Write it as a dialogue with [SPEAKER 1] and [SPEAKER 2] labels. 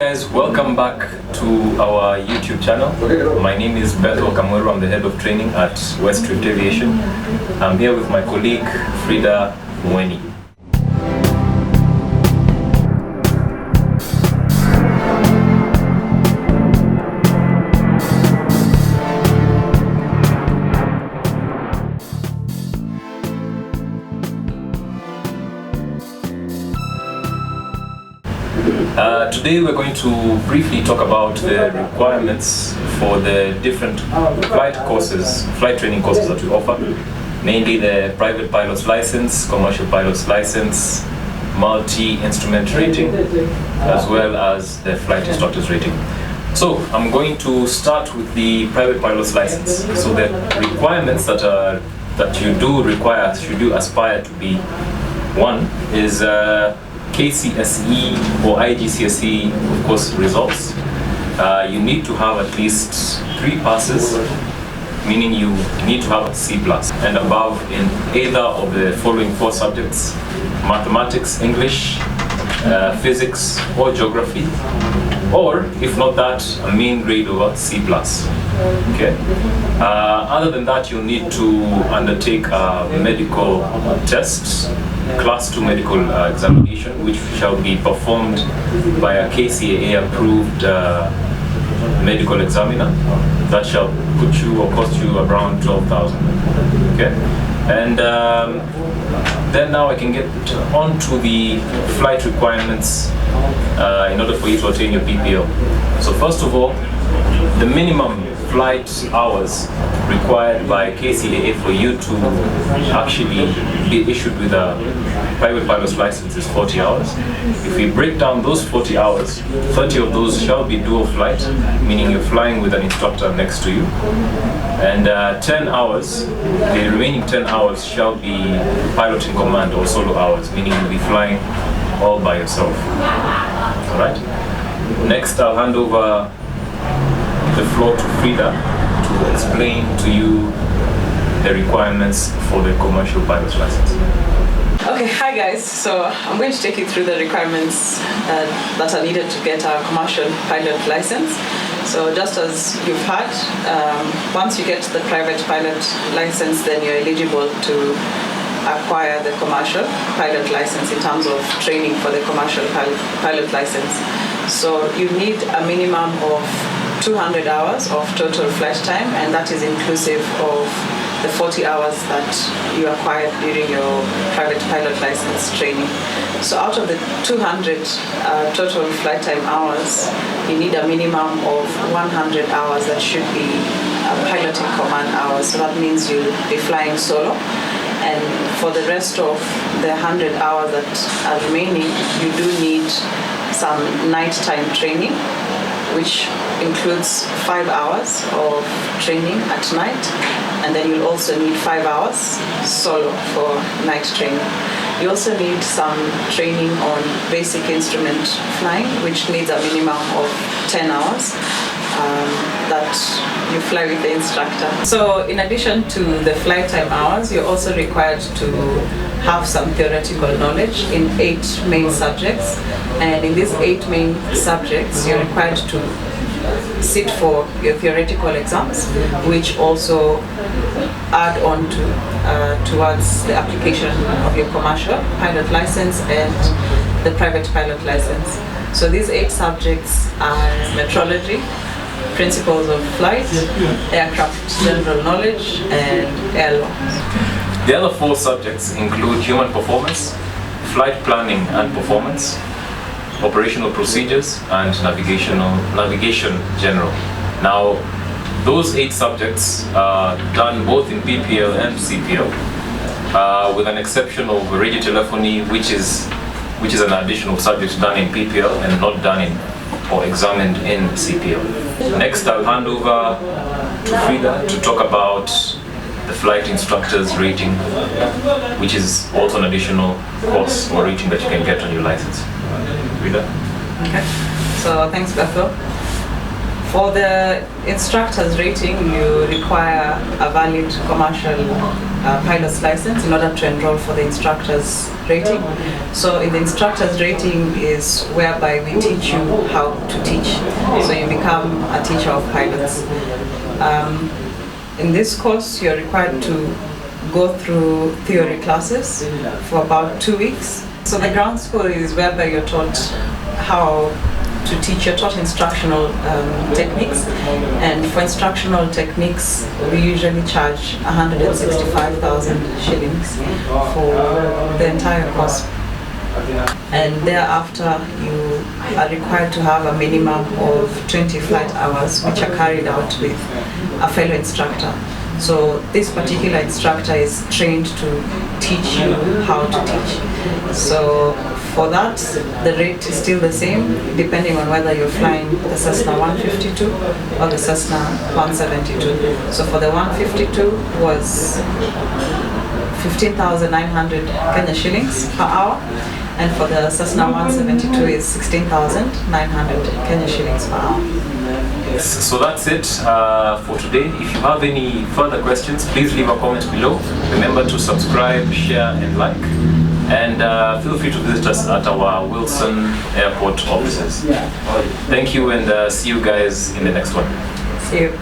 [SPEAKER 1] Guys, welcome back to our YouTube channel. My name is Bethel Kamweru. I'm the head of training at West Rift Aviation. I'm here with my colleague Frida Mweni. Today we're going to briefly talk about the requirements for the different flight training courses that we offer, mainly the private pilot's license, commercial pilot's license, multi-instrument rating, as well as the flight instructor's rating. So I'm going to start with the private pilot's license. So the requirements that you do require, should you aspire to be one, is KCSE or IGCSE, of course, results. You need to have at least 3 passes, meaning you need to have a C+ and above in either of the following 4 subjects: mathematics, English, physics, or geography, or if not that, a mean grade over C+. Okay. Other than that, you'll need to undertake a medical test, Class 2 medical examination, which shall be performed by a KCAA approved medical examiner. That shall put you or cost you around 12,000. Okay, and then now I can get on to the flight requirements in order for you to attain your PPL. So first of all, the minimum flight hours required by KCAA for you to actually be issued with a private pilot's license is 40 hours. If we break down those 40 hours, 30 of those shall be dual flight, meaning you're flying with an instructor next to you, and 10 hours, the remaining 10 hours shall be pilot in command or solo hours, meaning you'll be flying all by yourself. All right. Next, I'll hand over the floor to Frida to explain to you the requirements for the commercial pilot's license.
[SPEAKER 2] Okay, hi guys. So I'm going to take you through the requirements that are needed to get our commercial pilot license. So just as you've heard, once you get the private pilot license, then you're eligible to acquire the commercial pilot license in terms of training for the commercial pilot license. So you need a minimum of 200 hours of total flight time, and that is inclusive of the 40 hours that you acquired during your private pilot license training. So out of the 200 total flight time hours, you need a minimum of 100 hours that should be piloting command hours. So that means you'll be flying solo. And for the rest of the 100 hours that are remaining, you do need some nighttime training, which includes 5 hours of training at night, and then you'll also need 5 hours solo for night training. You also need some training on basic instrument flying, which needs a minimum of 10 hours that you fly with the instructor. So in addition to the flight time hours, you're also required to have some theoretical knowledge in 8 main subjects. And in these 8 main subjects, you're required to sit for your theoretical exams, which also add on towards the application of your commercial pilot license and the private pilot license. So these 8 subjects are metrology, principles of flight, aircraft general knowledge, and air law.
[SPEAKER 1] The other 4 subjects include human performance, flight planning and performance, operational procedures, and navigation general. Now, those 8 subjects are done both in PPL and CPL, with an exception of radiotelephony, which is an additional subject done in PPL and not done in or examined in CPL. Next, I'll hand over to Frida to talk about the flight instructor's rating, which is also an additional course or rating that you can get on your license. Frida?
[SPEAKER 2] Okay, so thanks, Bethel. For the instructor's rating, you require a valid commercial pilot's license in order to enroll for the instructor's rating. So in the instructor's rating is whereby we teach you how to teach. So you become a teacher of pilots. In this course, you're required to go through theory classes for about 2 weeks. So the ground school is whereby you're taught how to teach. You're taught instructional techniques, and for instructional techniques we usually charge 165,000 shillings for the entire course. And thereafter you are required to have a minimum of 20 flight hours which are carried out with a fellow instructor. So this particular instructor is trained to teach you how to teach. So for that, the rate is still the same, depending on whether you're flying the Cessna 152 or the Cessna 172. So for the 152 was 15,900 Kenya shillings per hour, and for the Cessna 172 is 16,900 Kenya shillings per hour.
[SPEAKER 1] So that's it for today. If you have any further questions, please leave a comment below. Remember to subscribe, share and like. And feel free to visit us at our Wilson Airport offices. Thank you, and see you guys in the next one.
[SPEAKER 2] See you.